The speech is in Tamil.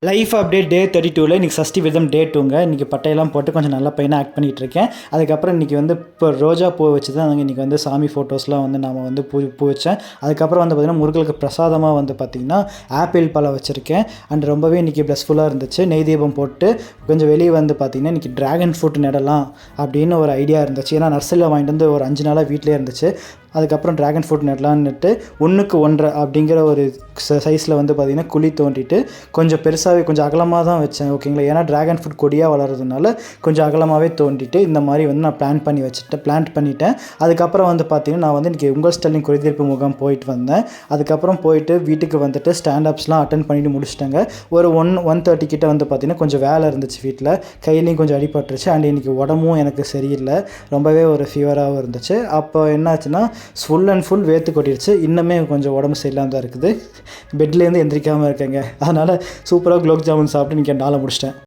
லைஃப் அப்டேட் டே 32ல் இன்றைக்கி சஷ்டி விரதம் டே 2ங்க. இன்றைக்கி பட்டையெல்லாம் போட்டு கொஞ்சம் நல்ல பையனாக ஆக்ட் பண்ணிகிட்டு இருக்கேன். அதுக்கப்புறம் இன்றைக்கி வந்து இப்போ ரோஜா பூ வச்சு தான் இன்றைக்கி வந்து சாமி ஃபோட்டோஸ்லாம் வந்து நாம் வந்து பூ வச்சேன். அதுக்கப்புறம் வந்து பார்த்திங்கன்னா முருகலுக்கு பிரசாதமாக வந்து பார்த்திங்கன்னா ஆப்பிள் பழம் வச்சுருக்கேன். அண்ட் ரொம்பவே இன்றைக்கி ப்ளஸ்ஃபுல்லாக இருந்துச்சு. நெய் தீபம் போட்டு கொஞ்சம் வெளியே வந்து பார்த்திங்கன்னா இன்றைக்கி ட்ராகன் ஃப்ரூட் நடலாம் அப்படின்னு ஒரு ஐடியா இருந்துச்சு. ஏன்னா நர்சரியில் வாங்கிட்டு வந்து ஒரு 5 நாளாக வீட்டிலே இருந்துச்சு. அதுக்கப்புறம் ட்ராகன் ஃப்ரூட் நடலான்னுட்டு 1க்கு 1.5 அப்படிங்கிற ஒரு சைஸில் வந்து பார்த்திங்கன்னா குழி தோண்டிட்டு கொஞ்சம் பெருசாகவே கொஞ்சம் அகலமாக தான் வச்சேன். ஓகேங்களா? ஏன்னா ட்ராகன் ஃப்ரூட் கொடியாக வளர்கிறதுனால கொஞ்சம் அகலமாகவே தோண்டிட்டு இந்த மாதிரி வந்து நான் பிளான்ட் பண்ணிட்டேன். அதுக்கப்புறம் வந்து பார்த்திங்கன்னா நான் வந்து இன்றைக்கி உங்கள் ஸ்டைலிங் குறைதீர்ப்பு முகாம் போயிட்டு வந்தேன். அதுக்கப்புறம் போயிட்டு வீட்டுக்கு வந்துட்டு ஸ்டாண்டப்ஸ்லாம் அட்டன் பண்ணிட்டு முடிச்சிட்டேங்க. ஒரு 1:30 கிட்ட வந்து பார்த்திங்கன்னா கொஞ்சம் வேலை இருந்துச்சு வீட்டில். கையிலையும் கொஞ்சம் அடிபட்டுருச்சு. அண்ட் இன்றைக்கி உடம்பும் எனக்கு சரியில்லை. ரொம்பவே ஒரு ஃபீவராகவும் இருந்துச்சு. அப்போ என்னாச்சுன்னா ஃபுல் அண்ட் ஃபுல் வேர்த்து கொட்டிடுச்சு. இன்னுமே கொஞ்சம் உடம்பு சரியில்லாமல் தான் இருக்குது. பெட்லேருந்து எந்திரிக்காமல் இருக்கேங்க. அதனால் சூப்பராக குலோப் ஜாமுன் சாப்பிட்டு இன்றைக்கி நாளை முடிச்சிட்டேன்.